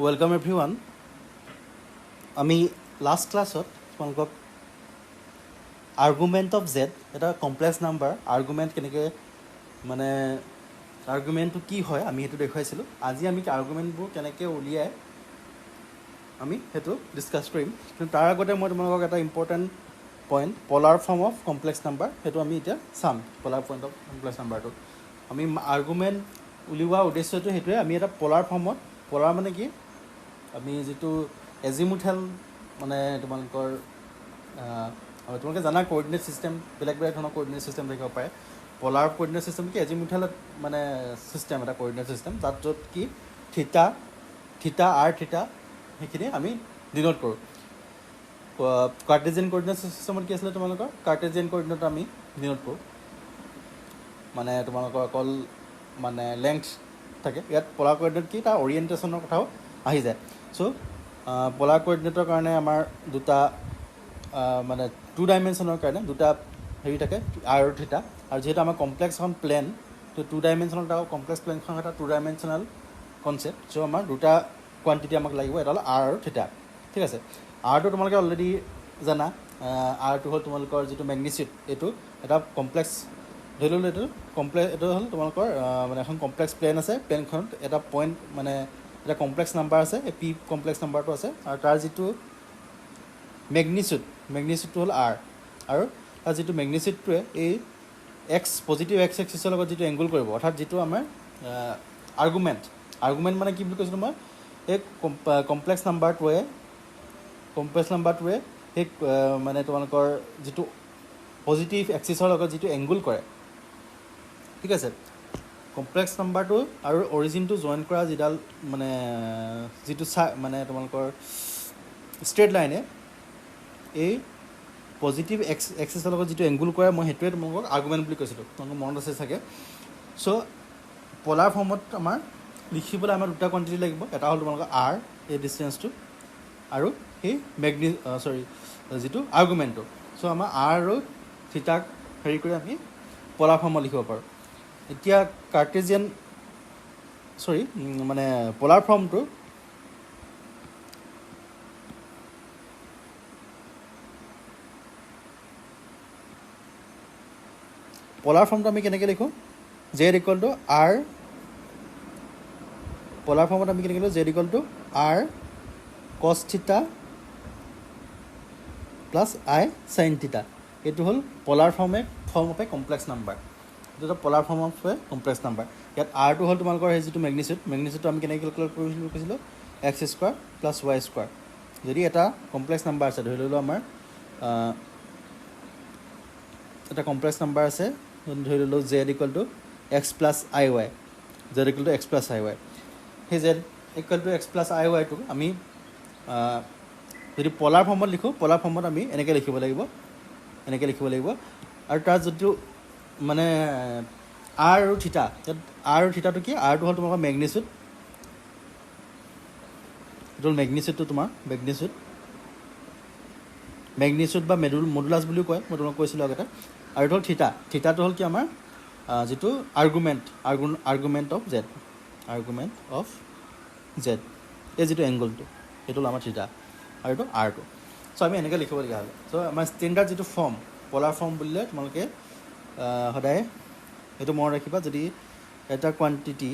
Welcome everyone. আমি last ক্লাছত তোমালোকক আৰ্গুমেণ্ট অফ জেড এটা কমপ্লেক্স নাম্বাৰ আৰ্গুমেণ্ট কেনেকৈ মানে আৰ্গুমেণ্টটো কি হয় আমি সেইটো দেখুৱাইছিলোঁ। আজি আমি আৰ্গুমেণ্টবোৰ কেনেকৈ উলিয়াই আমি সেইটো ডিছকাছ কৰিম। কিন্তু তাৰ আগতে মই তোমালোকক এটা important point polar form of complex number সেইটো আমি এতিয়া চাম। পলাৰ পইণ্ট অফ কমপ্লেক্স নাম্বাৰটো আমি আৰ্গুমেণ্ট উলিওৱা উদ্দেশ্যটো সেইটোৱে। আমি এটা পলাৰ ফৰ্মত পলাৰ মানে কি আমি যিটো এজিমুথেল মানে তোমালোকৰ তোমালোকে জানা কৰ্ডিনেট ছিষ্টেম বেলেগ বেলেগ ধৰণৰ কৰ্ডিনেট ছিষ্টেম থাকিব পাৰে। পলাৰ কৰ্ডিনেট ছিষ্টেম কি এজিমুথেলত মানে ছিষ্টেম এটা কৰ্ডিনেট ছিষ্টেম তাত য'ত কি থিতা আৰ থিতা সেইখিনি আমি ডিন'ট কৰোঁ। কাৰ্টেজিয়ান কৰ্ডিনেট ছিষ্টেমত কি আছিলে তোমালোকৰ কাৰ্টেজিয়ান কৰ্ডিনেট আমি ডিন'ট কৰোঁ, মানে তোমালোকৰ অকল মানে লেংথ থাকে। ইয়াত পলাৰ কৰ্ডিনেট কি তাৰ অৰিয়েণ্টেশ্যনৰ কথাও আহি যায়। চ' পলাৰ কৰ্ডিনেটৰ কাৰণে আমাৰ দুটা মানে 2 ডাইমেনশ্যনৰ কাৰণে দুটা হেৰি থাকে আৰ আৰু থিতা। আৰু যিহেতু আমাৰ কমপ্লেক্স এখন প্লেন তো 2 ডাইমেনশ্যনেল এটা কমপ্লেক্স প্লেনখন এটা 2 ডাইমেনশ্যনেল কনচেপ্ট। চ' আমাৰ দুটা কোৱান্টিটি আমাক লাগিব, এটা হ'ল আৰ আৰু থিতা। ঠিক আছে, আৰটো তোমালোকে অলৰেডি জানা। আৰটো হ'ল তোমালোকৰ যিটো মেগনিচিউড, এইটো এটা কমপ্লেক্স ধৰি ল'লোঁ এইটো হ'ল তোমালোকৰ মানে এখন কমপ্লেক্স প্লেন আছে। প্লেনখনত এটা পইণ্ট মানে এটা কমপ্লেক্স নাম্বাৰ আছে, এই পি কমপ্লেক্স নাম্বাৰটো আছে আৰু তাৰ যিটো মেগনিচিউডটো হ'ল আৰ। আৰু তাৰ যিটো মেগনিচিউডটোৱে এই পজিটিভ এক্স এক্সিছৰ লগত যিটো এংগুল কৰিব, অৰ্থাৎ যিটো আমাৰ আৰ্গুমেণ্ট মানে কি বুলি কৈছিলোঁ মই, এই কমপ্লেক্স নাম্বাৰটোৱে সেই মানে তোমালোকৰ যিটো পজিটিভ এক্সিছৰ লগত যিটো এংগুল কৰে, ঠিক আছে। কমপ্লেক্স নাম্বাৰটো আৰু অৰিজিনটো জইন কৰা যিডাল মানে যিটো মানে তোমালোকৰ ষ্ট্ৰেইট লাইনে এই পজিটিভ এক্সিছৰ লগত যিটো এংগুল কৰে, মই সেইটোৱে তোমালোকক আৰ্গুমেণ্ট বুলি কৈছিলোঁ, তোমালোকৰ মনত আছে চাগে। চ' পলাৰ ফৰ্মত আমাৰ লিখিবলৈ আমাৰ দুটা কোৱান্টিটি লাগিব, এটা হ'ল তোমালোকৰ আৰ এই ডিষ্টেঞ্চটো আৰু সেই যিটো আৰ্গুমেণ্টটো। চ' আমাৰ আৰ আৰু থিতাক হেৰি কৰি আমি পলাৰ ফৰ্মত লিখিব পাৰোঁ। এতিয়া মানে পলাৰ ফৰ্মটো আমি কেনেকৈ লিখোঁ, Z equal to R. Polar ফৰ্মত আমি কেনেকৈ লিখোঁ, জেড ইকুৱেল টু আৰ কছ থিতা প্লাছ আই চাইন থিতা। এইটো হ'ল polar form of A complex number. এইটো এটা polar form of A complex number. ইয়াত আৰটো হ'ল তোমালোকৰ সেই যিটো মেগনিচিউডটো আমি কেনেকৈ কেলকুলেট কৰিছিলোঁ x square plus Y square. যদি এটা কমপ্লেক্স নাম্বাৰ আছে, ধৰি ল'লোঁ আমাৰ এটা কমপ্লেক্স নাম্বাৰ আছে, ধৰি ল'লোঁ Z equal to X plus I Y, সেই Z equal to X plus I ৱাইটো আমি যদি পলাৰ ফৰ্মত লিখোঁ, পলাৰ ফৰ্মত আমি এনেকৈ লিখিব লাগিব আৰু তাৰ যিটো মানে আৰ আৰু থিতা, আৰ আৰু থিতাটো কি, আৰটো হ'ল তোমালোকৰ মেগনিচিউড, এইটো হ'ল মেগনিচিউডটো তোমাৰ মেগনিচিউড বা মডুলাছ বুলিও কয়, মই তোমাক কৈছিলোঁ আগতে। আৰু এইটো হ'ল থিতাটো হ'ল কি আমাৰ যিটো আৰ্গুমেণ্ট অফ জেড, এই যিটো এংগুলটো সেইটো হ'ল আমাৰ থিতা আৰু এইটো আৰটো। চ' আমি এনেকৈ লিখিবলগীয়া হ'লে, চ' আমাৰ ষ্টেণ্ডাৰ্ড যিটো ফৰ্ম পলাৰ ফৰ্ম বুলিলে তোমালোকে সদায় সেইটো মনত ৰাখিবা। যদি এটা কোৱান্টিটি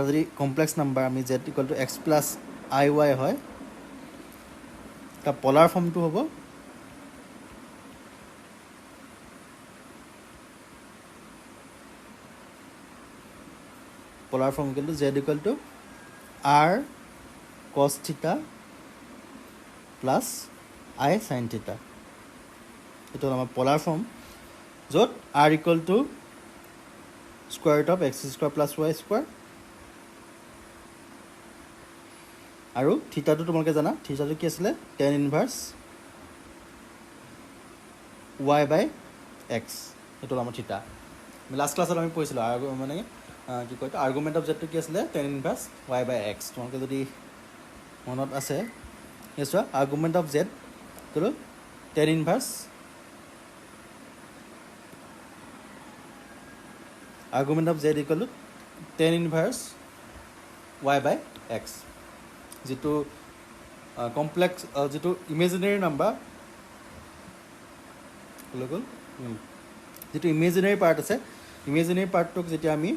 যদি কমপ্লেক্স নাম্বাৰ আমি Z equal to X plus I Y হয়, তাৰ পলাৰ ফৰ্মটো হ'ব জেড ইকুৱেল টু আৰ কছ থিতা প্লাছ আই চাইন থিতা। এইটো হ'ল আমাৰ পলাৰ ফৰ্ম, য'ত R equal two square root of x square plus Y square আৰু থিতাটো তোমালোকে জানা, থিতাটো কি আছিলে, tan inverse y by x. এইটো হ'ল আমাৰ থিতা। লাষ্ট ক্লাছত আমি পঢ়িছিলোঁ মানে কি কয় আৰ্গুমেণ্ট অফ জেডটো কি আছিলে, tan inverse y by x. তোমালোকে যদি মনত আছে চোৱা, আৰ্গুমেণ্ট অফ জেড টো tan inverse argument of Z equal to tan inverse y by x, যিটো কমপ্লেক্স যিটো ইমেজিনেৰী নাম্বাৰ লৈ গ'ল, যিটো ইমেজিনেৰী পাৰ্ট আছে, ইমেজিনেৰী পাৰ্টটোক যেতিয়া আমি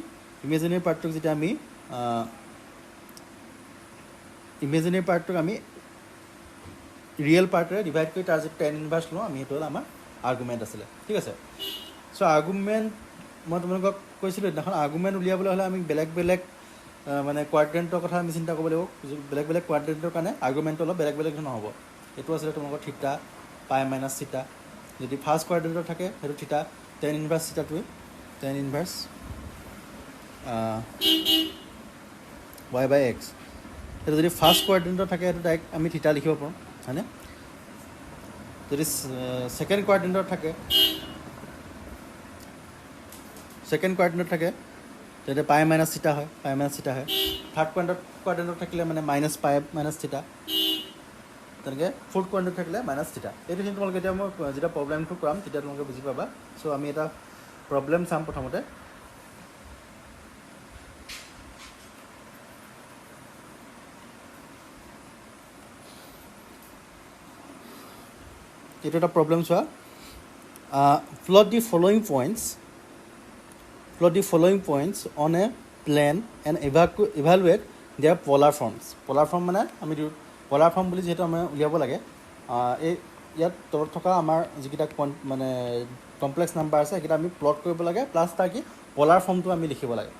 ৰিয়েল পাৰ্টেৰে ডিভাইড কৰি তাৰ যিটো টেন ইনভাৰ্ছ লওঁ আমি, সেইটো হ'ল আমাৰ আৰ্গুমেণ্ট আছিলে। ঠিক আছে, চ' আৰ্গুমেণ্ট মই তোমালোকক কৈছিলোঁ সেইদিনাখন, আৰ্গুমেণ্ট উলিয়াবলৈ হ'লে আমি বেলেগ বেলেগ মানে কোৱাড্ৰেণ্টৰ কথা আমি চিন্তা কৰিব লাগিব। বেলেগ বেলেগ কোৱাড্ৰেণ্টৰ কাৰণে আৰ্গুমেণ্টটো অলপ বেলেগ বেলেগ ধৰণৰ হ'ব। এইটো আছিলে তোমালোকৰ থিটা পাই মাইনাছ থিটা, যদি ফাৰ্ষ্ট কোৱাড্ৰেণ্টত থাকে সেইটো থিটা টেন ইনভাৰ্ছ থিটাটোৱে, tan inverse y by X. সেইটো যদি ফাৰ্ষ্ট কোৱাড্ৰেণ্টত থাকে সেইটো ডাইৰেক্ট আমি থিটা লিখিব পাৰোঁ, হয়নে? যদি ছেকেণ্ড কোৱাড্ৰেণ্টত থাকে তেতিয়া পাই মাইনাছ থিটা হয়, থাৰ্ড কোৱাড্ৰেণ্টত থাকিলে মানে মাইনাছ পাই মাইনাছ থিটা, তেনেকৈ ফ'ৰ্থ কোৱাড্ৰেণ্টত থাকিলে মাইনাছ থিটা। এইটোখিনি তোমালোকে এতিয়া মই যেতিয়া প্ৰব্লেমটো কৰাম তেতিয়া তোমালোকে বুজি পাবা। চ' আমি এটা প্ৰব্লেম চাম প্ৰথমতে। এইটো এটা প্ৰব্লেম চোৱা, plot the following points on a plane and evaluate their polar forms. Polar form মানে আমি পলাৰ ফৰ্ম বুলি যিহেতু আমি উলিয়াব লাগে, এই ইয়াত তলত থকা আমাৰ যিকেইটা মানে কমপ্লেক্স নাম্বাৰ আছে সেইকেইটা আমি প্লট কৰিব লাগে, প্লাছ তাৰ কি পলাৰ ফৰ্মটো আমি লিখিব লাগে,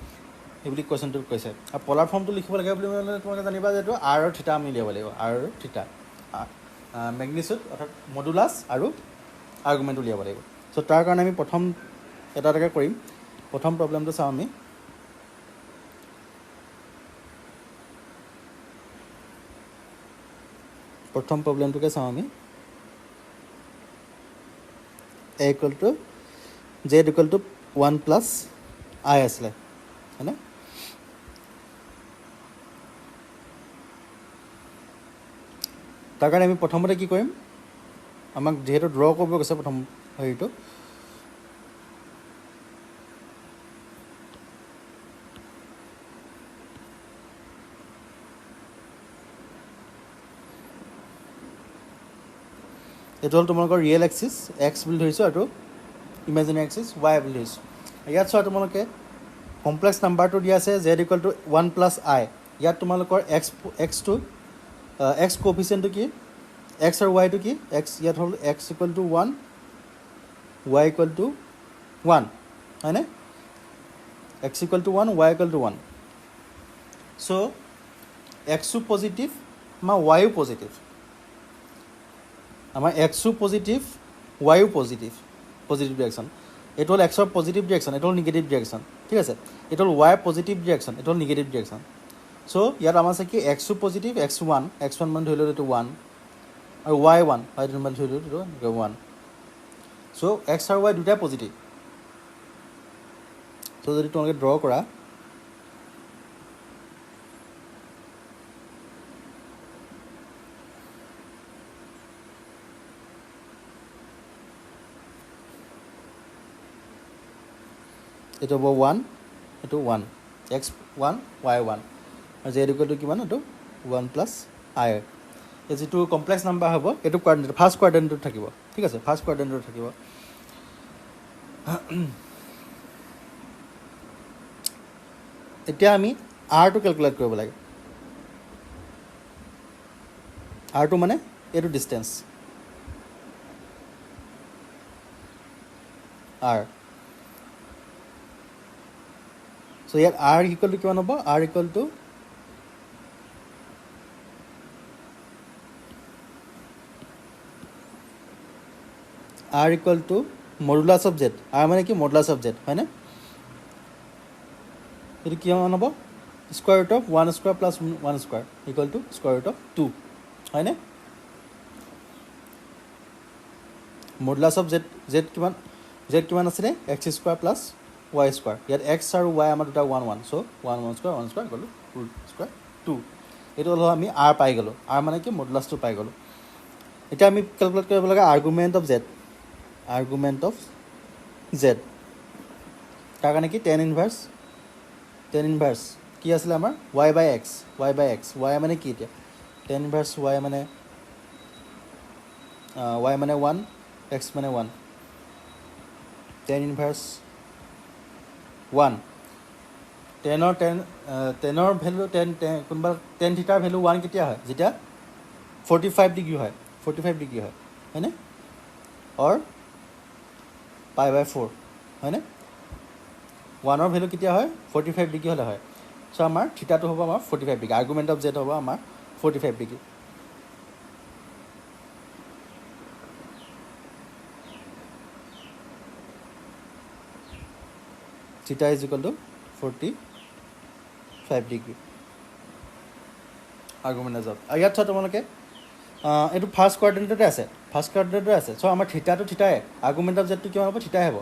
সেইবুলি কুৱেশ্যনটোত কৈছে। আৰু পলাৰ ফৰ্মটো লিখিব লাগে বুলি ক'লে তোমালোকে জানিবা যে এইটো আৰ আৰু থিটা আমি উলিয়াব লাগিব, আৰ আৰু থিটা, মেগনিচিউড অৰ্থাৎ মডুলাছ আৰু আৰ্গুমেণ্ট উলিয়াব লাগিব। চ' তাৰ কাৰণে আমি প্ৰথম এটা এটাকৈ কৰিম। প্ৰথম প্ৰব্লেমটো চাওঁ আমি। প্ৰথম প্ৰব্লেমটোকে চাওঁ আমি। a equal to Z equal to 1 plus I আছিলে, হয়নে? তাৰ কাৰণে আমি প্ৰথমতে কি কৰিম, আমাক যিহেতু ড্ৰ কৰিব গৈছে প্ৰথম হেৰিটো, এইটো হ'ল তোমালোকৰ ৰিয়েল এক্সিছ এক্স বুলি ধৰিছোঁ, আৰু ইমেজিনেৰী এক্সিছ ৱাই বুলি ধৰিছোঁ। ইয়াত চোৱা তোমালোকে কমপ্লেক্স নাম্বাৰটো দিয়া আছে জেড ইকুৱেল টু 1 প্লাছ আই। ইয়াত তোমালোকৰ এক্স কোএফিচিয়েণ্টটো কি, এক্স আৰু ৱাইটো কি, ইয়াত হ'ল x equal to 1, y equal to 1, হয়নে? X equal to 1, y equal to 1। So' এক্সো পজিটিভ, আমাৰ ৱাইও পজিটিভ, আমাৰ এক্সো পজিটিভ ৱাইও পজিটিভ ডিৰেকশ্যন। এইটো হ'ল এক্সৰ পজিটিভ ডিৰেকশ্যন, এইটো হ'ল নিগেটিভ ডিৰেকশ্যন। ঠিক আছে, এইটো হ'ল ৱাইৰ পজিটিভ ডিৰেকশ্যন, এইটো হ'ল নিগেটিভ ডিৰেকশ্যন। চ' ইয়াত আমাৰ আছে কি এক্সো পজিটিভ, এক্স ওৱান মানে ধৰি লওঁ এইটো 1, আৰু ৱাই 1 মানে ধৰি লওঁ এইটো 1। চ' এক্স আৰু ৱাই দুটাই পজিটিভ। চ' যদি তোমালোকে ড্ৰ কৰা, এইটো হ'ব 1, এইটো 1, এক্স 1, ৱাই 1, আৰু জেড ইকুৱেল টু কিমান, এইটো 1 প্লাছ আই। এই যিটো কমপ্লেক্স নাম্বাৰ হ'ব এইটো কোৱাড্ৰেণ্ট ফাৰ্ষ্ট কোৱাড্ৰেণ্টত থাকিব। ঠিক আছে, ফাৰ্ষ্ট কোৱাড্ৰেণ্টত থাকিব। এতিয়া আমি আৰটো কেলকুলেট কৰিব লাগে। আৰটো মানে এইটো ডিষ্টেঞ্চ আৰ। চ' ইয়াত আৰ ইকুৱেল টু কিমান হ'ব, R equal two modulus of Z. R মানে কি মডুলাছ অফ জেড, হয়নে? এইটো কিমান হ'ব, square root of 1 square plus 1 square equal to square root of 2, হয়নে? মডুলাছ অফ জেড কিমান আছিলে, x square plus Y square. ইয়াত এক্স আৰু ৱাই আমাৰ দুটা 1 1, চ' 1 square equal to root square 2। এইটো হ'ল আমি আৰ পাই গ'লোঁ, আৰ মানে কি মডুলাছটো পাই গ'লোঁ। এতিয়া আমি কেলকুলেট কৰিব লাগে আৰ্গুমেণ্ট অফ জেড। তাৰ কাৰণে কি টেন ইনভাৰ্ছ টেন ইনভাৰ্ছ কি আছিলে আমাৰ y বাই এক্স y মানে কি এতিয়া টেন ইনভাৰ্ছ y মানে ওৱান এক্স মানে ওৱান টেন ইনভাৰ্ছ ওৱান টেনৰ ভেলু কোনোবা টেন থিটাৰ ভেলু ওৱান কেতিয়া হয় যেতিয়া 45 ডিগ্ৰী হয় হয়নে অৰ পাই বাই 4 হয়নে ওৱানৰ ভেলু কেতিয়া হয় 45 ডিগ্ৰী হ'লে হয় চ' আমাৰ থিটাটো হ'ব আমাৰ 45 ডিগ্ৰী আৰ্গুমেণ্ট অফ জেড হ'ব আমাৰ 45 ডিগ্ৰী থিটা is equal two 45 degree argument of Z আৰু ইয়াত চোৱা তোমালোকে এইটো ফাৰ্ষ্ট কোৱাৰ্ডিনেটতে আছে চ' আমাৰ থিটাটো থিটাই আৰ্গুমেণ্ট অফ জেডটো কিমান হ'ব থিটাই হ'ব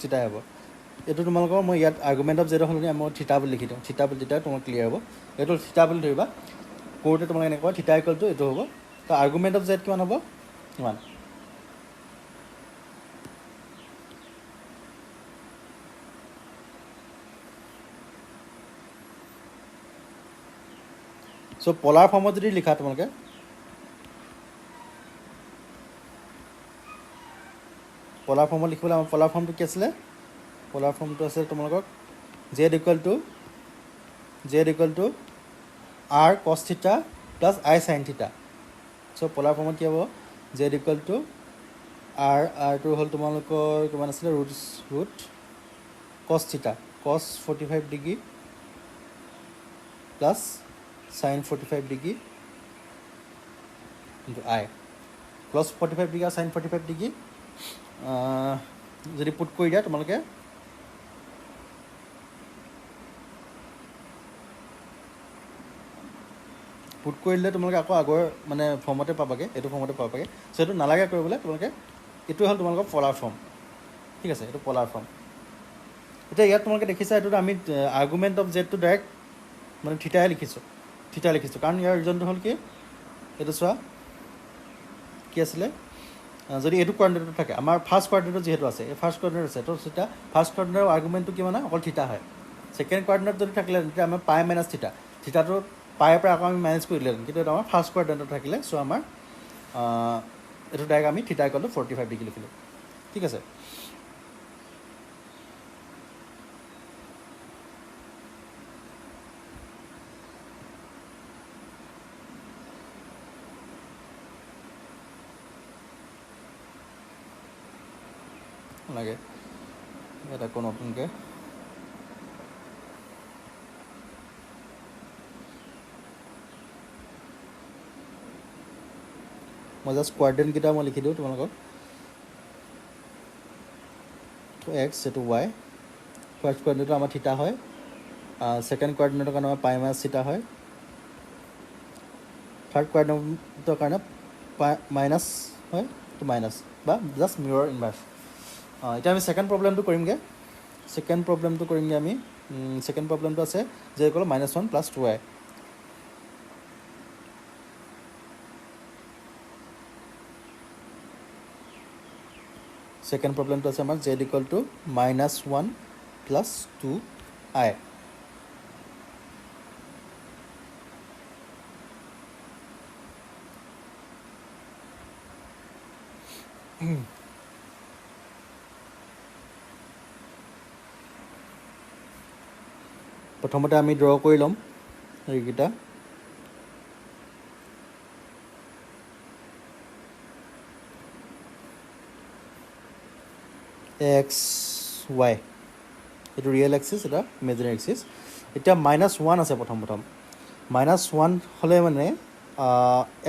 থিটাই হ'ব এইটো তোমালোকৰ মই ইয়াত আৰ্গুমেণ্ট অফ জেডৰ সলনি মই থিটা বুলি লিখি দিওঁ থিটা বুলি তেতিয়া তোমাক ক্লিয়াৰ হ'ব এইটো থিটা বুলি ধৰিবা কৰোঁতে তোমালোকে এনেকুৱা থিটা ইকুৱেল টু এইটো হ'ব তো আৰ্গুমেণ্ট অফ জেড কিমান হ'ব কিমান চ' পলাৰ ফৰ্মত যদি লিখা তোমালোকে পলাৰ ফৰ্মত লিখিবলৈ আমাৰ পলাৰ ফৰ্মটো কি আছিলে পলাৰ ফৰ্মটো আছে তোমালোকক জেড ইকুৱেল টু আৰ কছ থিটা প্লাছ আই চাইন থিটা চ' পলাৰ ফৰ্মত কি হ'ব জেড ইকুৱেল টু আৰটো হ'ল তোমালোকৰ কিমান আছিলে ৰুট কছ theta cos 45 degree plus sine 45 degree into I plus 45 degree আৰু চাইন 45 ডিগ্ৰী যদি পুট কৰি দিয়া তোমালোকে পুট কৰি দিলে তোমালোকে আকৌ আগৰ মানে ফৰ্মতে পাবাগৈ এইটো ফৰ্মতে পাবাগৈ চ' এইটো নালাগে কৰিবলৈ তোমালোকে এইটো হ'ল তোমালোকৰ পলাৰ ফৰ্ম ঠিক আছে এইটো পলাৰ ফৰ্ম এতিয়া ইয়াত তোমালোকে দেখিছা এইটোতো আমি আৰ্গুমেণ্ট অফ জেডটো ডাইৰেক্ট মানে থিটাই লিখিছোঁ কাৰণ ইয়াৰ ৰিজনটো হ'ল কি এইটো চোৱা কি আছিলে যদি এইটো কোৱাৰ্ডিনেটত থাকে আমাৰ ফাৰ্ষ্ট কোৱাৰ্ডিনেটত যিহেতু আছে এই ফাৰ্ষ্ট কোৱাৰ্ডিনেট আছে তো তেতিয়া ফাৰ্ষ্ট কোৱাৰ্ডিনেটৰ আৰ্গুমেণ্টটো কি মানে অকল থিটা হয় ছেকেণ্ড কোৱাৰ্ডিনেট যদি থাকিলে তেতিয়া আমাৰ পাই মাইনাছ থিটাটো পাইৰ পৰা আকৌ আমি মাইনাছ কৰি দিলেহেঁতেন কিন্তু এইটো আমাৰ ফাৰ্ষ্ট কোৱাৰ্ডিনেটত থাকিলে চ' আমাৰ এইটো ডাইৰেক্ট আমি থিটা ইকুৱেল টু 45 ডিগ্ৰী লিখিলোঁ ঠিক আছে লাগে এটা আকৌ নতুনকৈ মই জাষ্ট কোৱাৰ্ডিনেটকেইটা মই লিখি দিওঁ তোমালোকক এক্স এইটো ৱাই ফাৰ্ষ্ট কোৱাৰ্ডিনেটটো আমাৰ থিটা হয় ছেকেণ্ড কোৱাৰ্ডিনেটৰ কাৰণে আমাৰ পাই মাইনাছ থিটা হয় থাৰ্ড কোৱাৰ্ডিনেটৰ কাৰণে মাইনাছ হয় এইটো মাইনাছ বা জাষ্ট মিৰৰ ইনভাৰ্ছ এতিয়া আমি ছেকেণ্ড প্ৰব্লেমটো কৰিমগৈ আমি ছেকেণ্ড প্ৰব্লেমটো আছে যে ক'লো -1 + 2i ছেকেণ্ড প্ৰব্লেমটো আছে আমাৰ z = -1 + 2i প্ৰথমতে আমি ড্ৰ কৰি ল'ম এইকেইটা এক্স ৱাই এইটো ৰিয়েল এক্সিছ এটা ইমেজিনেৰী এক্সিছ এতিয়া -1 আছে প্ৰথম -1 হ'লে মানে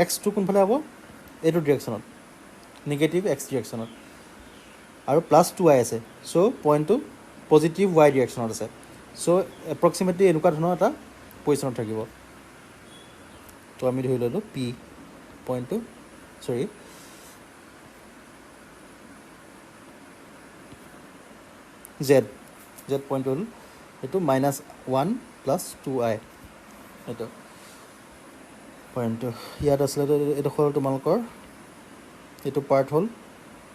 এক্সটো কোনফালে হ'ব এইটো ডিৰেকশ্যনত নিগেটিভ এক্স ডিৰেকশ্যনত আৰু +2i আছে চ' পইণ্টটো পজিটিভ ৱাই ডিৰেকশ্যনত আছে চ' এপ্ৰক্সিমেটলি এনেকুৱা ধৰণৰ এটা পজিশ্যনত থাকিব তো আমি ধৰি ল'লোঁ পি পইণ্টটো জেড পইণ্টটো হ'ল এইটো -1 + 2i এইটো পইণ্টটো ইয়াত আছিলে এইডোখৰ তোমালোকৰ এইটো পাৰ্ট হ'ল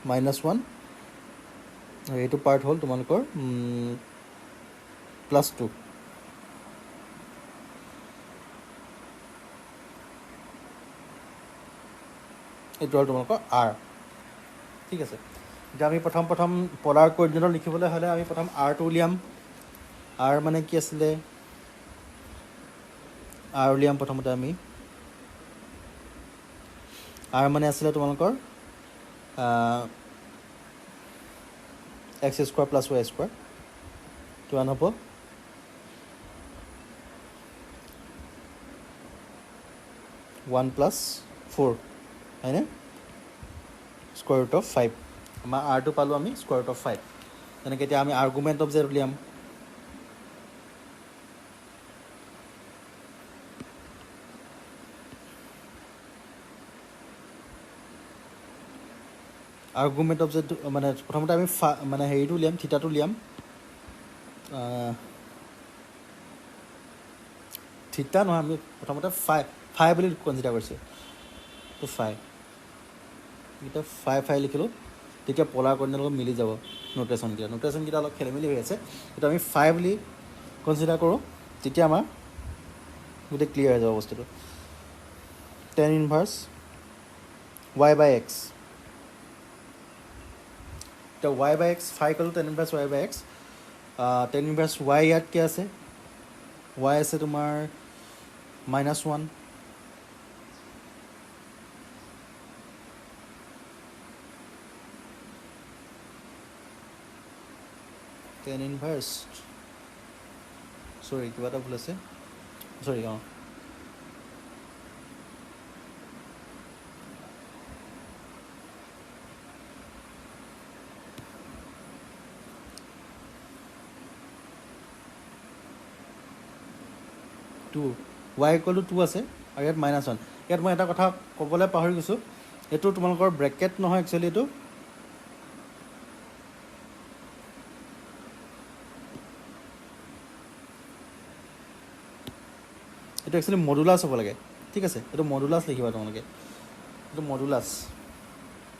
-1 আৰু এইটো পাৰ্ট হ'ল তোমালোকৰ +2। এইটো হ'ল তোমালোকৰ R। ঠিক আছে, এতিয়া আমি প্ৰথম পলাৰ কোঅৰ্ডিনেটত লিখিবলৈ হ'লে আমি প্ৰথম আৰটো উলিয়াম। আৰ মানে কি আছিলে, আৰ উলিয়াম প্ৰথমতে আমি। আৰ মানে আছিলে তোমালোকৰ x² + y², কিমান হ'ব 1 + 4 হয়নে, √5। আমাৰ আৰটো পালোঁ আমি √5। তেনেকৈ এতিয়া আমি আৰ্গুমেণ্ট অফ জেড উলিয়াম। আৰ্গুমেণ্ট অফ জেড মানে প্ৰথমতে আমি মানে হেৰিটো উলিয়াম, থিতাটো উলিয়াম। থিতা নহয়, আমি প্ৰথমতে ফাই বুলি কনচিডাৰ কৰিছোঁ। তো ফাই এতিয়া ফাই লিখিলোঁ, তেতিয়া পলাৰ কোঅৰ্ডিনেটৰ লগত মিলি যাব নোটেশ্যনকেইটা অলপ খেলিমেলি হৈ আছে। কিন্তু আমি ফাই বুলি কনচিডাৰ কৰোঁ, তেতিয়া আমাৰ গোটেই ক্লিয়াৰ হৈ যাব বস্তুটো। tan ইনভাৰ্ছ y/x, এতিয়া y/x ফাই ক'লোঁ, tan inverse y/x। tan inverse y ইয়াত কি আছে, y আছে তোমাৰ -1, tan ইনভাৰ্ছ কিবা এটা ভুল আছে, অঁ 2, y = 2 আছে আৰু ইয়াত -1। ইয়াত মই এটা কথা ক'বলৈ পাহৰি গৈছোঁ, এইটো তোমালোকৰ ব্ৰেকেট নহয় একচুৱেলি, এইটো একচুৱেলি মডুলাছ হ'ব লাগে। ঠিক আছে, এইটো মডুলাছ লিখিবা তোমালোকে, এইটো মডুলাছ,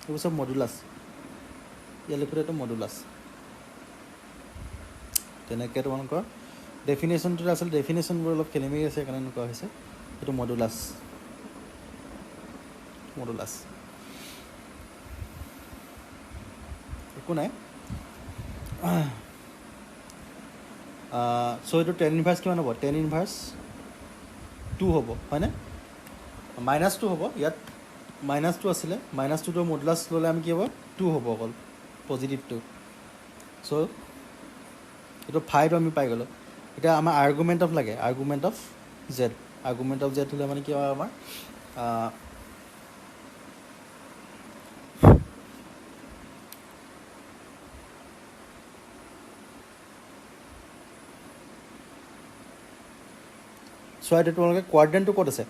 এইবোৰ চব মডুলাছ, ইয়াত লিখোঁতে এইটো মডুলাছ। তেনেকৈ তোমালোকৰ ডেফিনেশ্যনটো আচলতে ডেফিনেশ্যনবোৰ অলপ খেলিমেলি আছে, সেইকাৰণে এনেকুৱা হৈছে। এইটো মডুলাছ একো নাই। এইটো tan ইনভাৰ্ছ কিমান হ'ব, tan ইনভাৰ্ছ 2 হ'ব হয়নে, -2 হ'ব। ইয়াত -2 আছিলে, -2টো মডুলাছ ল'লে আমি কি হ'ব 2 হ'ব অকল, পজিটিভটো। এইটো ফাইটো আমি পাই গ'লোঁ। এতিয়া আমাৰ আৰ্গুমেণ্ট অফ লাগে, আৰ্গুমেণ্ট অফ জেড হ'লে মানে কি হয় আমাৰ এতিয়া তোমালোকে কোৱাড্ৰেণ্টটো ক'ত আছে,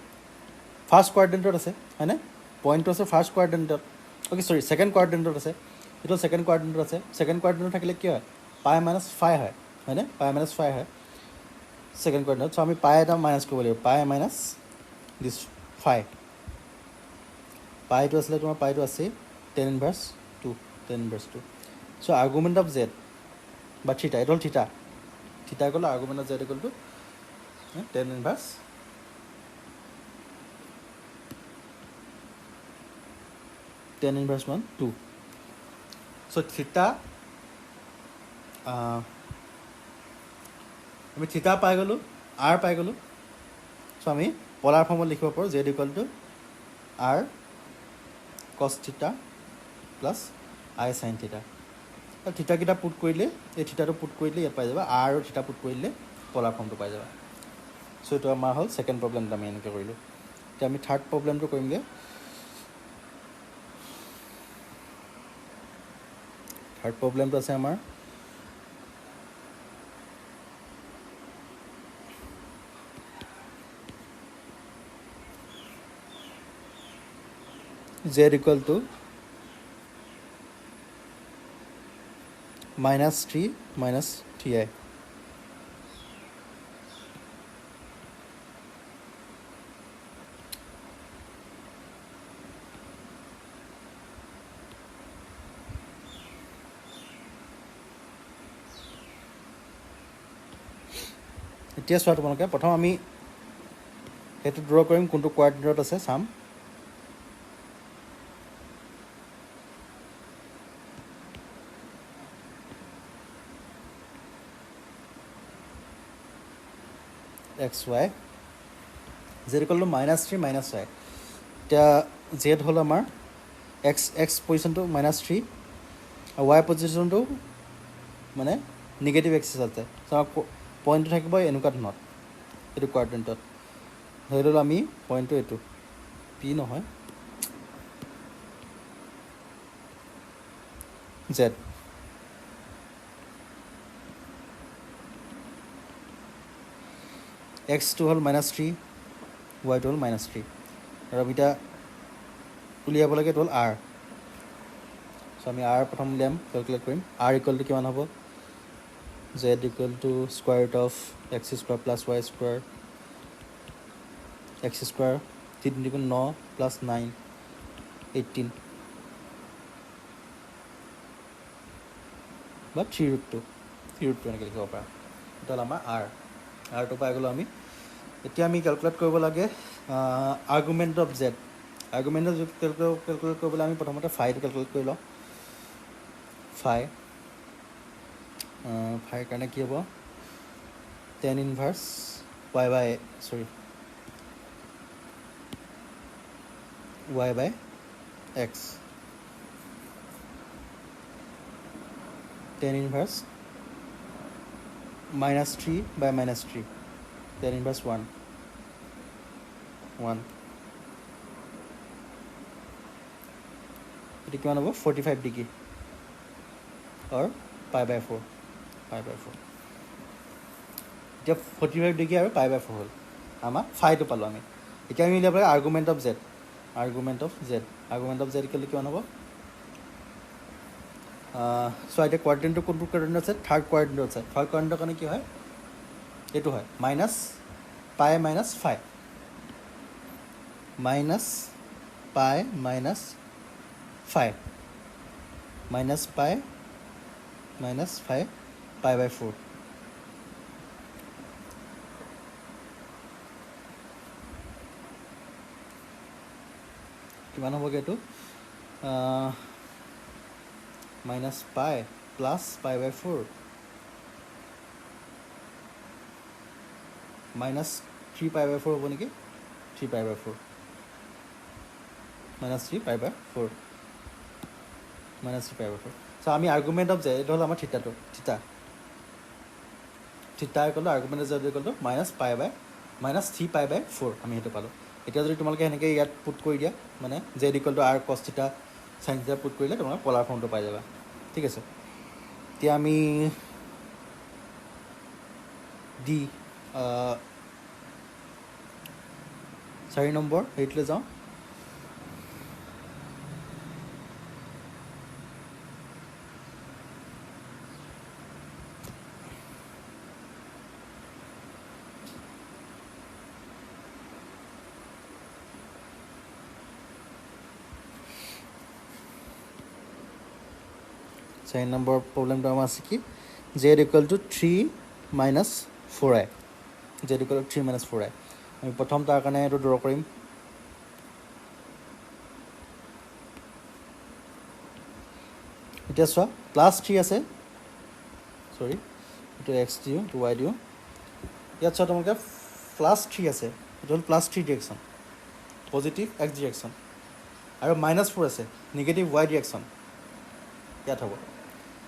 ফাৰ্ষ্ট কোৱাড্ৰেণ্টত আছে হয়নে, পইণ্টটো আছে ফাৰ্ষ্ট কোৱাড্ৰেণ্টত, ছেকেণ্ড কোৱাড্ৰেণ্টত আছে, এইটো ছেকেণ্ড কোৱাড্ৰেণ্টত আছে। ছেকেণ্ড কোৱাড্ৰেণ্টত থাকিলে কি হয়, π-5 হয় হয়নে, π-5 হয় ছেকেণ্ড কোৱাড্ৰেণ্টত। আমি পাই এটা মাইনাছ কৰিব লাগিব, π-দিছ 5। পাইটো আছিলে তোমাৰ, পাইটো আছেই tan inverse 2, argument of Z বা থিতা, এইটো হ'ল থিতা গ'ল, আৰ্গুমেণ্ট অফ জেড গ'লটো tan ইনভাৰ্ছ 2। থিতা আমি থিতা পাই গ'লোঁ, আৰ পাই গ'লোঁ। আমি পলাৰ ফৰ্মত লিখিব পাৰোঁ Z = R cos θ + I sin θ। থিতাকেইটা পুট কৰিলে, এই থিতাটো পুট কৰিলে ইয়াত পাই যাবা, আৰ আৰু থিতা পুট কৰি দিলে পলাৰ ফৰ্মটো পাই যাবা। এইটো আমাৰ হ'ল ছেকেণ্ড প্ৰব্লেমটো, আমি এনেকৈ কৰিলোঁ। এতিয়া আমি থাৰ্ড প্ৰব্লেমটো কৰিমগৈ। থাৰ্ড প্ৰব্লেমটো আছে আমাৰ z = -3 - 3i। এতিয়া চোৱা তোমালোকে প্ৰথম আমি সেইটো ড্ৰ কৰিম কোনটো কোৱাৰ্ডিনেটত আছে চাম XY z = -3 -y এতিয়া z হ'ল আমাৰ x পজিশ্যনটো -3 আৰু y পজিশ্যনটো মানে নিগেটিভ এক্সিছ আছে চ' পইণ্টটো থাকিব এনেকুৱা ধৰণত এইটো কোৱাৰ্ডিনেটত ধৰি ল'লোঁ আমি পইণ্টটো এইটো পি নহয় z x-টো হ'ল -3 y-টো হ'ল -3 আৰু আমি এতিয়া উলিয়াব লাগে এইটো হ'ল r চ' আমি r প্ৰথম উলিয়াম কেলকুলেট কৰিম r = কিমান হ'ব z = (√x² + y²) x² 3 × 9 + 9 18 বা 3√2 এনেকৈ লিখিব পাৰা এইটো হ'ল আমাৰ rটো পাই গ'লোঁ আমি এতিয়া আমি কেলকুলেট কৰিব লাগে আৰ্গুমেণ্ট অফ z কেলকুলেট কৰিবলৈ আমি প্ৰথমতে ফাইটো কেলকুলেট কৰি লওঁ ফাইৰ কাৰণে কি হ'ব tan inverse y/x tan inverse -3/-3 tan inverse 1 এইটো কিমান হ'ব 45 ডিগ্ৰী or π/4 এতিয়া 45 ডিগ্ৰী আৰু π/4 হ'ল আমাৰ ফাইটো পালোঁ আমি এতিয়া আমি উলিয়াব লাগে আৰ্গুমেণ্ট অফ z কিমান হ'ব চ' এতিয়া কোৱাৰ্ডিনেটটো কোনটো কোৱাৰ্ডিনেট আছে থাৰ্ড কোৱাৰ্ডিনেট আছে থাৰ্ড কোৱাৰ্ডিনেটৰ কাৰণে কি হয় এইটো হয় -π - 5 -π - 5 -π - 5 π/4 কিমান হ'বগৈ এইটো -π + π/4 -3π/4 হ'ব নেকি 3π/4 চ' আমি আৰ্গুমেণ্ট অফ z এইটো হ'ল আমাৰ থিতা আৰ্গুমেণ্ট অফ z = -3π/4 আমি সেইটো পালোঁ এতিয়া যদি তোমালোকে সেনেকৈ ইয়াত পুট কৰি দিয়া মানে z = r cos θ sin θ put কৰিলে তোমালোকে পলাৰ ফৰ্মটো পাই যাবা ঠিক আছে এতিয়া আমি দি 4 নম্বৰ হেৰিটোলৈ যাওঁ চাৰি নম্বৰ প্ৰব্লেমটো আমাৰ আছে কি z = 3 - 4i আমি প্ৰথম তাৰ কাৰণে এইটো ড্ৰ কৰিম এতিয়া চোৱা +3 আছে চৰি এইটো x দিওঁ এইটো y দিওঁ ইয়াত চোৱা তোমালোকে +3 আছে এইটো হ'ল +3 ডিৰেকশ্যন পজিটিভ x ডিৰেকশ্যন আৰু -4 আছে নিগেটিভ y ডিৰেকশ্যন ইয়াত হ'ব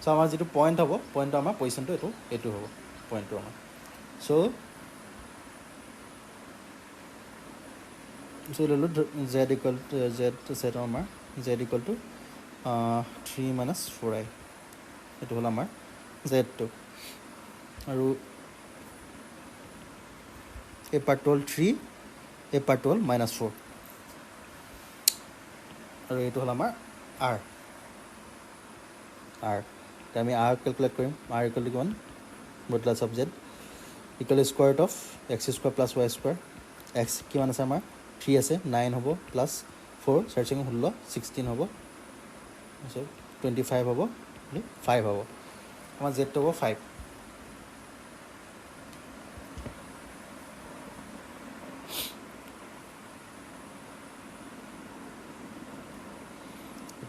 চ' আমাৰ যিটো পইণ্ট হ'ব পইণ্টটো আমাৰ পজিশ্যনটো এইটো হ'ব পইণ্টটো আমাৰ চ' ল'লোঁ z আমাৰ z = 3 - 4i এইটো হ'ল আমাৰ zটো আৰু এই পাৰ্টটো হ'ল 3 এই পাৰ্টটো হ'ল -4 আৰু এইটো হ'ল আমাৰ r এতিয়া আমি r কেলকুলেট কৰিম r = কিমান modulus of z = √x² + y² x কিমান আছে আমাৰ 3 আছে 9 হ'ব প্লাছ 4 4 16 16 হ'ব তাৰপিছত 25 হ'ব 5 হ'ব আমাৰ জেডটো হ'ব 5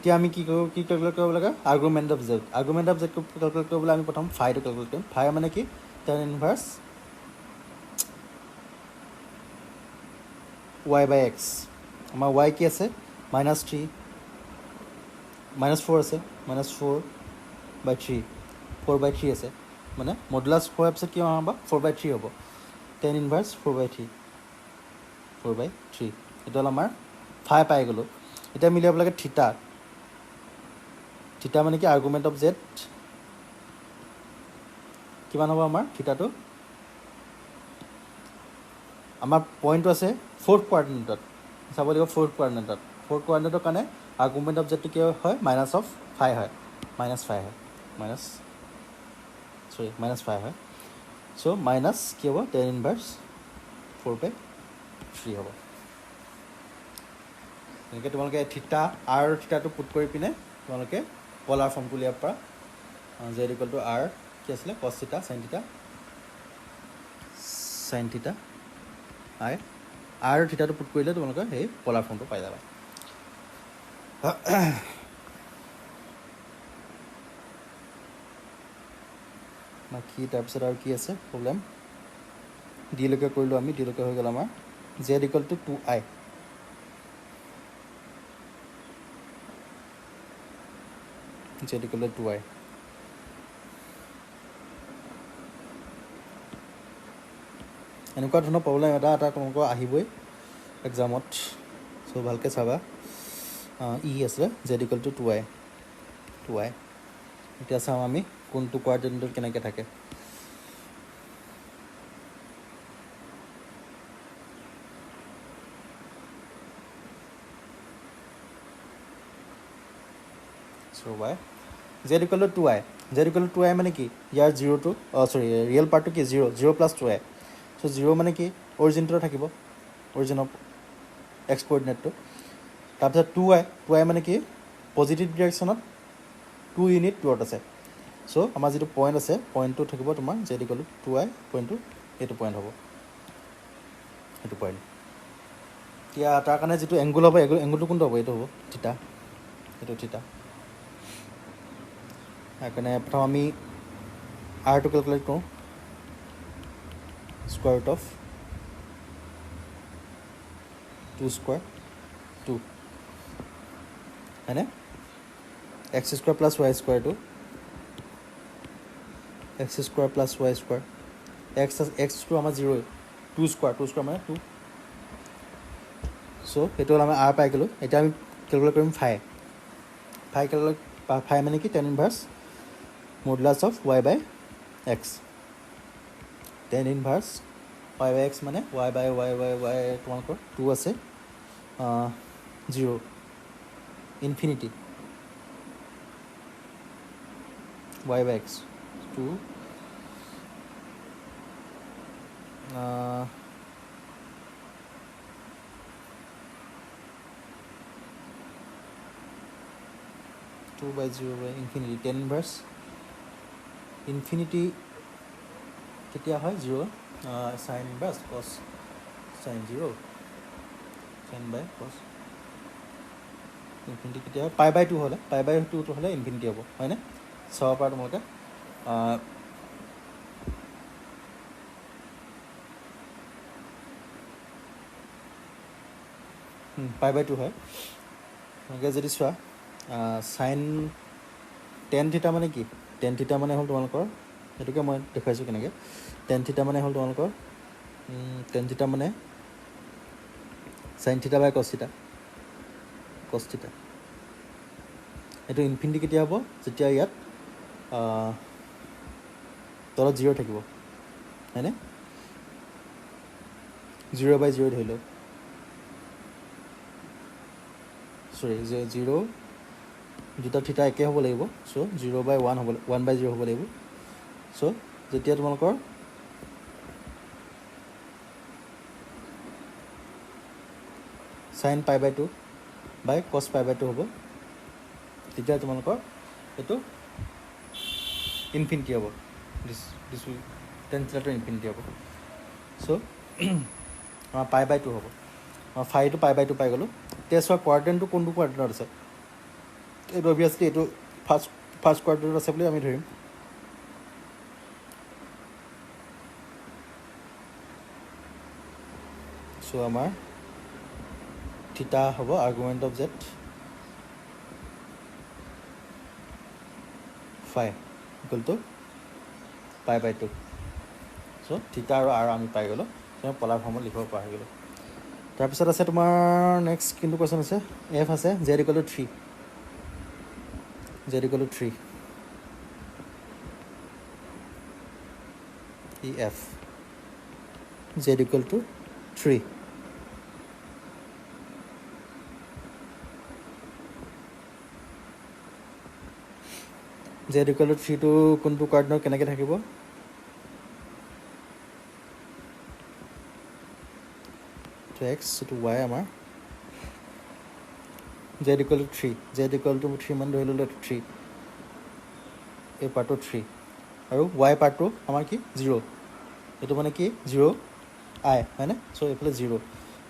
এতিয়া আমি কি কেলকুলেট কৰিব লাগে আৰ্গুমেণ্ট অফ জেড কেলকুলেট কৰিবলৈ আমি প্ৰথম ফাইটো কেলকুলেট কৰিম ফাই মানে কি tan inverse y by x আমাৰ y কি আছে -3 -4 আছে -4/3 4/3 আছে মানে মডুলাছ 4 পিছত কি হ'ব 4/3 হ'ব টেন ইনভাৰ্ছ 4/3 এইটো হ'ল আমাৰ ফাই পাই গ'লোঁ এতিয়া মিলাব লাগে থিটা মানে কি আৰ্গুমেণ্ট অফ জেড কিমান হ'ব আমাৰ থিটাটো আমাৰ পইণ্টটো আছে ফ'ৰ্থ কোৱাৰ্ডিনেটত চাব লাগিব ফ'ৰ্থ কোৱাৰ্ডিনেটৰ কাৰণে আৰ্গুমেণ্ট অফ জেডটো কি হয় -5 হয় -5 হয় চ' মাইনাছ কি হ'ব টেন ইনভাৰ্ছ 4/3 হ'ব এনেকৈ তোমালোকে থিটা আৰু থিটাটো পুট কৰি পিনে তোমালোকে পলাৰ ফৰ্মটো উলিয়াব পাৰা জেড ইকুৱেল টু আৰ কি আছিলে কছ থিটা চাইন থিটা আই আৰু থিটাটো পুট কৰিলে তোমালোকে সেই পলাৰ ফৰ্মটো পাই যাবা বাকী তাৰপিছত আৰু কি আছে প্ৰব্লেম ডিলৈকে কৰিলোঁ আমি ডিলৈকে হৈ গ'ল আমাৰ Z equal two 2i Z equal two 2i এনেকুৱা ধৰণৰ প্ৰব্লেম এটা তোমালোকৰ আহিবই এক্সামত চ' ভালকৈ চাবা আছিলে জেড ইকুৱেল টু 2i এতিয়া চাওঁ আমি কোনটো কোৱাৰ্ডিনেটত কেনেকৈ থাকে চ' জেড ইকুৱেল টু 2i মানে কি ইয়াৰ জিৰ'টো ৰিয়েল পাৰ্টটো কি 0 প্লাছ 2i চ' 0 মানে কি অৰিজিনটো থাকিব অৰিজিন অফ এক্স কোঅৰ্ডিনেটটো তাৰপিছত 2i মানে কি পজিটিভ ডিৰেকশ্যনত 2 ইউনিট দূৰত আছে চ' আমাৰ যিটো পইণ্ট আছে পইণ্টটো থাকিব তোমাৰ জেড ইকুৱেল টু 2i পইণ্টটো এইটো পইণ্ট হ'ব এইটো পইণ্ট এতিয়া তাৰ কাৰণে যিটো এংগুল হ'ব এংগুলটো কোনটো হ'ব এইটো হ'ব থিটা এইটো থিটা সেইকাৰণে প্ৰথম আমি আৰটো কেলকুলেট কৰোঁ স্কুৱাৰ ৰুট অফ 2² 2 হয়নে x² plus y² x² plus y² xটো আমাৰ 0 2² মানে 2 চ' সেইটো হ'ল আমি আৰ পাই গ'লোঁ এতিয়া আমি কেলকুলেট কৰিম ফাই মানে কি tan inverse modulus of y by x tan inverse y by x মানে y বাই তোমালোকৰ 2 আছে 0 infinity y by x 2 2/0 by infinity tan inverse infinity কেতিয়া হয় 0 sine inverse cos sine 0 sine by cos infinity কেতিয়া হয় π/2 হ'লে π/2 হ'লে infinity হ'ব হয়নে চাব পাৰা তোমালোকে π/2 হয় তোমালোকে যদি চোৱা চাইন টেন থিটা মানে কি টেন থিটা মানে হ'ল তোমালোকৰ সেইটোকে মই দেখুৱাইছোঁ কেনেকৈ টেন থিটা মানে হ'ল তোমালোকৰ টেন থিটা মানে চাইন থিটা বাই কছ থিটা এইটো ইনফিনিটি কেতিয়া হ'ব যেতিয়া ইয়াত তলত 0 থাকিব হয়নে 0/0 ধৰি লওক 0 দুটা থিটা একে হ'ব লাগিব চ' 0/1 হ'ব 1/0 হ'ব লাগিব চ' যেতিয়া তোমালোকৰ চাইন π/2 বাই কছ π/2 হ'ব তেতিয়া তোমালোকৰ এইটো ইনফিনিটি হ'ব দিছ টেন থিটাটো ইনফিনিটি হ'ব চ' আমাৰ π/2 হ'ব আমাৰ ফাইটো π/2 পাই গ'লোঁ এতিয়া চোৱা কোৱাৰ্ডিনেটটো কোনটো কোৱাৰ্ডিনেটত আছে এইটো অভিয়াছলি এইটো ফাৰ্ষ্ট কোৱাৰ্টাৰত আছে বুলি আমি ধৰিম। চ' আমাৰ থিটা হ'ব argument of z phi equal to pi by 2। চ' থিটা আৰু আৰ আমি পাই গ'লোঁ, তেওঁ পলাৰ ফৰ্মত লিখিব পৰা হৈ গ'লোঁ। তাৰপিছত আছে তোমাৰ নেক্সট কিন্তু কুৱেশ্যন আছে, এফ আছে Z equal to 3, Z equal to 3 ই F Z equal to 3 Z equal to 3টো কোনটো কোৱাৰ্ডিনেট কেনেকৈ থাকিব? এক্স এইটো ৱাই আমাৰ Z equal to 3, Z equal to 3 মান ধৰি ল'লোঁ, এইটো 3, এই পাৰ্টটো 3 আৰু ৱাই পাৰ্টটো আমাৰ কি 0, এইটো মানে কি 0 আই হয়নে? চ' এইফালে 0,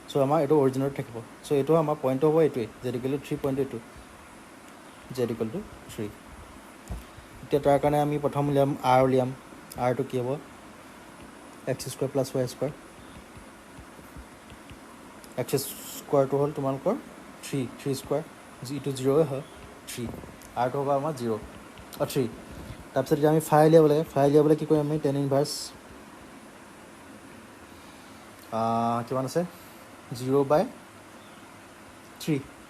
চ' আমাৰ এইটো অৰিজিনেলত থাকিব। চ' এইটো আমাৰ পইণ্টটো হ'ব এইটোৱেই, জেড ইকুৱেল টু 3 পইণ্ট এইটো, জেড ইকুৱেল টু 3। এতিয়া তাৰ কাৰণে আমি প্ৰথম উলিয়াম আৰ উলিয়াম। আৰটো কি হ'ব? X square plus Y square. X স্কুৱাৰটো হ'ল তোমালোকৰ 3 স্কুৱাৰ, ইটো 0 হয় 3, আৰটো হ'ব আমাৰ 0 3। তাৰপিছত এতিয়া আমি ফাই উলিয়াব লাগে। ফাই উলিয়াবলৈ কি কৰিম আমি? টেন ইনভাৰ্ছ কিমান আছে 0/3,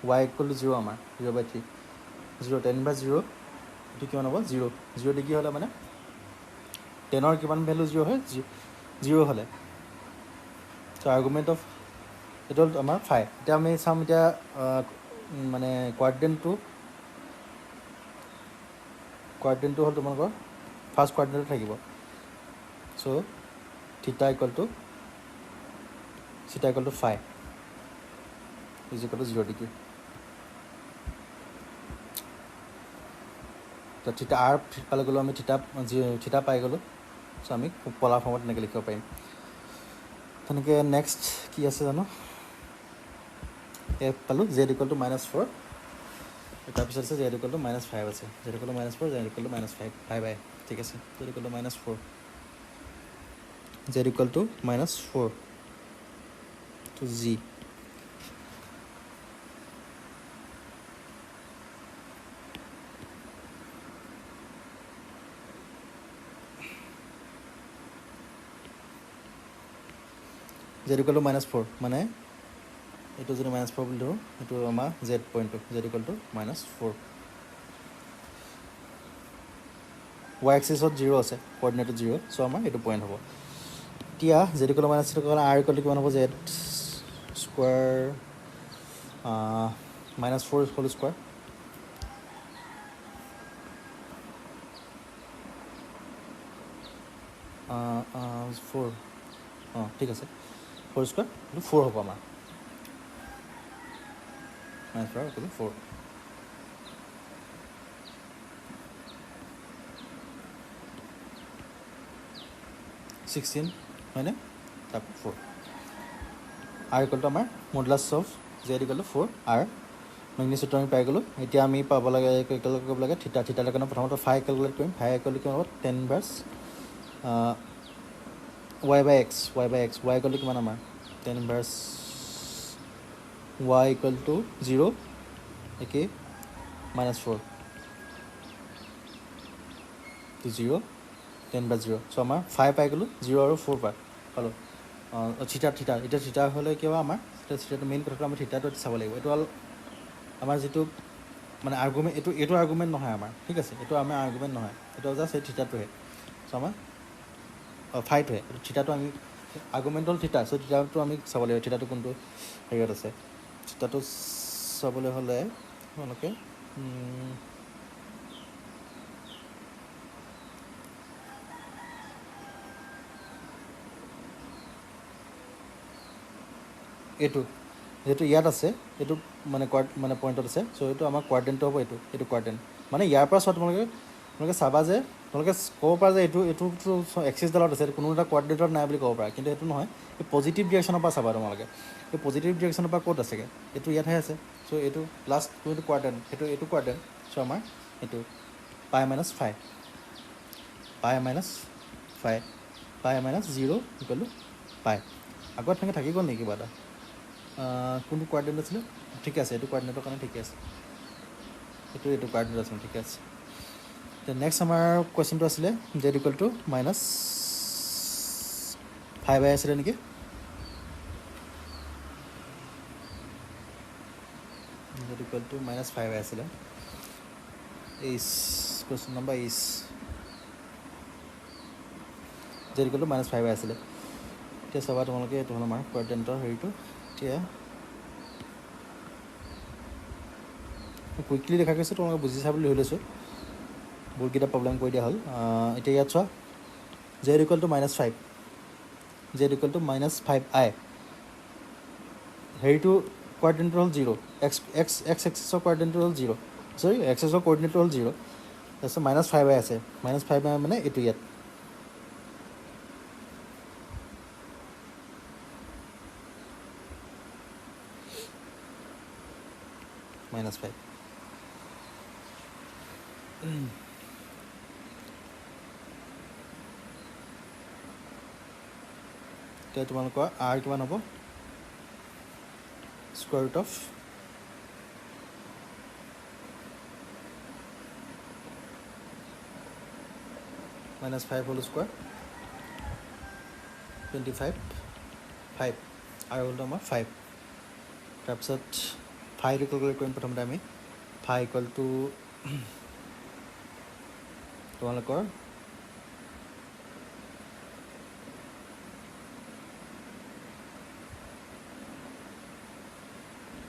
ৱাই ইকুৱেল টু 0 আমাৰ 0/3, 0 টেন ইনভাৰ্ছ 0, এইটো কিমান হ'ব 0 ডিগ্ৰী হ'লে মানে 10ৰ কিমান ভেলু 0 হয় 0 হ'লে। চ' আৰ্গুমেণ্ট অফ এইটো হ'ল আমাৰ ফাই। এতিয়া আমি চাম এতিয়া মানে কোৱাৰ্ডিনেটটো হ'ল তোমালোকৰ ফাৰ্ষ্ট কোৱাৰ্ডিনেটত থাকিব। So' theta equal to phi is equal to 0 degree. তো থিটা আৰ পালে গ'লোঁ আমি, থিটা পাই গ'লোঁ। চ' আমি পলাৰ ফৰ্মত তেনেকৈ লিখিব পাৰিম। তেনেকৈ নেক্সট কি আছে জানো? এফ পালোঁ জেড ইকুৱেল টু -4, তাৰপিছত আছে জেড ইকুৱেল টু -5 আছে, Z equal to -4, z equal to -5 by ঠিক আছে, Z equal to -4, z equal to -4 টু জি। জেড ইকুৱেল টু -4 মানে এইটো যদি -4 বুলি ধৰোঁ, এইটো আমাৰ জেড পইণ্টটো, জেড ইকুৱেল টু -4। ৱাই এক্সিছত 0 আছে, কোঅৰ্ডিনেটত 0, চ' আমাৰ এইটো পইণ্ট হ'ব। এতিয়া জেড ইকুৱেল টু -3 কাৰণে আৰ ইকুৱেল টু কিমান হ'ব? Z square -4 whole square, four ঠিক আছে, 4 স্কুৱাৰ এইটো 4 হ'ব আমাৰ, -4 16 হয়নে? তাৰপৰা 4 আৰ ইকুৱেল টু আমাৰ modulus of Z equal to 4 R, মেগনিচিউডটো আমি পাই গ'লোঁ। এতিয়া আমি পাব লাগে কেলকুলেট কৰিব লাগে থিটাৰ কাৰণে প্ৰথমতে ফাই কেলকুলেট কৰিম। ফাই ইকুৱেল টু কিমান হ'ব? Tan inverse y by x, y equal to কিমান আমাৰ? Tan inverse y equal to 0 একেই -4 টু 0 টেন ইনভাৰ্ছ 0, চ' আমাৰ 5 পাই গ'লোঁ, 0 আৰু 4 পালোঁ। থিটা এতিয়া থিটা হ'লে কি হ'ব আমাৰ? থিটাটো মেইন কথাটো আমি থিটাটো চাব লাগিব। এইটো হ'ল আমাৰ যিটো মানে আৰ্গুমেণ্ট, এইটো আৰ্গুমেণ্ট নহয় আমাৰ, ঠিক আছে, এইটো আমাৰ আৰ্গুমেণ্ট নহয়, এইটো জাষ্ট এই থিটাটোহে। চ' আমাৰ ফাইটোহে, থিটাটো আমি আৰ্গুমেণ্ট হ'ল থিটা, চ' থিটাটো আমি চাব লাগিব, থিটাটো কোনটো হেৰিয়ত আছে। থিটাটো চাবলৈ হ'লে তোমালোকে এইটো যিহেতু ইয়াত আছে, এইটো মানে পইণ্টত আছে, চ' এইটো আমাৰ কোৱাৰ্ডিনেটটো হ'ব, এইটো কোৱাৰ্ডিনেট মানে ইয়াৰ পৰা চোৱা তোমালোকে চাবা যে তোমালোকে ক'ব পাৰা যে এইটো এক্সিছডালত আছে, কোনো এটা কোৱাৰ্ডিনেটত নাই বুলি ক'ব পাৰা, কিন্তু সেইটো নহয়। এই পজিটিভ ডিৰেকশ্যনৰ পৰা চাবা তোমালোকে, এই পজিটিভ ডিৰেকশ্যনৰ পৰা ক'ত আছেগৈ? এইটো ইয়াতহে আছে, চ' এইটো লাষ্ট এইটো কোৱাৰ্ডিনেট, এইটো কোৱাৰ্ডিনেট, চ' চ' আমাৰ এইটো পাই মাইনাছ 5 পাই মাইনাছ 5 পাই মাইনাছ 0 ইকুৱেল টু পাই আগত তেনেকৈ থাকি গ'ল নেকি কিবা এটা কোনটো কোৱাৰ্ডিনেট আছিলে ঠিকে আছে এইটো কোৱাৰ্ডিনেটৰ কাৰণে ঠিকে আছে এইটো কোৱাৰ্ডিনেট আছিলে ঠিকে আছে নেক্সট আমাৰ কুৱেশ্যনটো আছিলে জেড ইকুৱেল টু মাইনাছ 5 আছিলে নেকি জেড ইকুৱেল টু মাইনাছ 5 আছিলে H question number H Z equal two minus 5 আছিলে এতিয়া চাবা তোমালোকে এইটো হ'ল আমাৰ কোৱাৰ্ডিনেটৰ হেৰিটো এতিয়া কুইকলি দেখা গৈছে তোমালোকে বুজিছা বুলি ধৰি লৈছোঁ বহুতকেইটা প্ৰব্লেম কৰি দিয়া হ'ল এতিয়া ইয়াত চোৱা Z equal two minus 5 Z equal two minus 5i হেৰিটো কোৱাৰ্ডিনেটৰ হ'ল 0 এক্স এক্সিছৰ কোৱাৰ্ডিনেটৰ হ'ল 0 চৰি এক্সিছৰ কোঅৰ্ডিনেটৰ হ'ল 0 তাৰপিছত মাইনাছ 5i আছে মাইনাছ 5i মানে এইটো ইয়াত মাইনাছ 5 এতিয়া তোমালোকৰ আৰ কিমান হ'ব square root of minus 5 whole square 25 5 আৰু হ'লটো আমাৰ 5 তাৰপিছত ফাইটো কেলকুলেট কৰিম প্ৰথমতে আমি ফাই ইকুৱেল টু তোমালোকৰ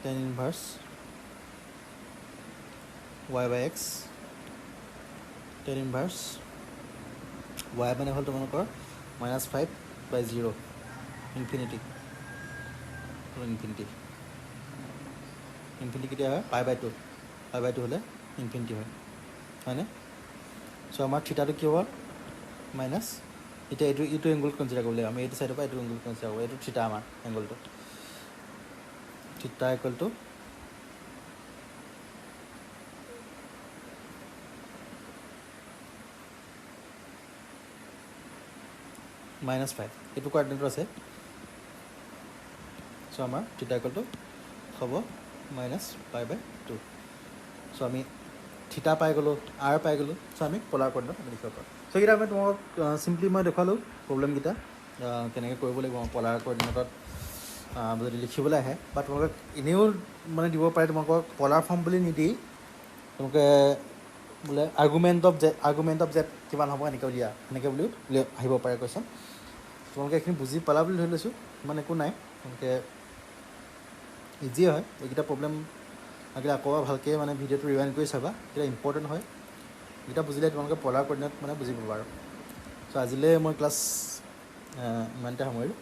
tan inverse y by x tan inverse y মানে হ'ল তোমালোকৰ মাইনাছ 5 বাই 0 ইনফিনিটি ইনফিনিটি কেতিয়া হয় পাই বাই 2 হ'লে ইনফিনিটি হয় হয়নে চ' আমাৰ থিটাটো কি হ'ব মাইনাছ এতিয়া এইটো এংগল কনচিডাৰ কৰিব লাগিব আমি এইটো চাইডৰ পৰা এইটো এংগল কনচিডাৰ কৰিব এইটো থিটা আমাৰ এংগলটো থিটা ইকুৱেল টু মাইনাছ 5 এইটো কোৱাৰ্ডিনেটৰ আছে চ' আমাৰ থিটা ইকুৱেল টু হ'ব মাইনাছ 5 বাই 2 চ' আমি থিটা পাই গ'লোঁ আৰ পাই গ'লোঁ চ' আমি পলাৰ কোঅৰ্ডিনেট আমি লিখিব পাৰোঁ চ' এইকেইটা আমি তোমাক চিম্পলি মই দেখুৱালোঁ প্ৰব্লেমকেইটা কেনেকৈ কৰিব লাগিব পলাৰ কোঅৰ্ডিনেটত যদি লিখিবলৈ আহে বা তোমালোকে এনেও মানে দিব পাৰে তোমালোকক পলাৰ ফৰ্ম বুলি নিদি তোমালোকে বোলে আৰ্গুমেণ্ট অফ জেড কিমান হ'ব এনেকৈ উলিয়া এনেকৈ বুলিও আহিব পাৰে কুৱেশ্যন তোমালোকে এইখিনি বুজি পালা বুলি ধৰি লৈছোঁ ইমান একো নাই তোমালোকে ইজিয়ে হয় এইকেইটা প্ৰব্লেম লাগিলে আকৌ ভালকৈ মানে ভিডিঅ'টো ৰিৱাইণ্ড কৰি চাবা এইকেইটা ইম্পৰ্টেণ্ট হয় এইকেইটা বুজিলে তোমালোকে পলাৰ কোঅৰ্ডিনেট মানে বুজি পাবা আৰু চ' আজিলৈ মই ক্লাছ ইমানতে সামৰিলোঁ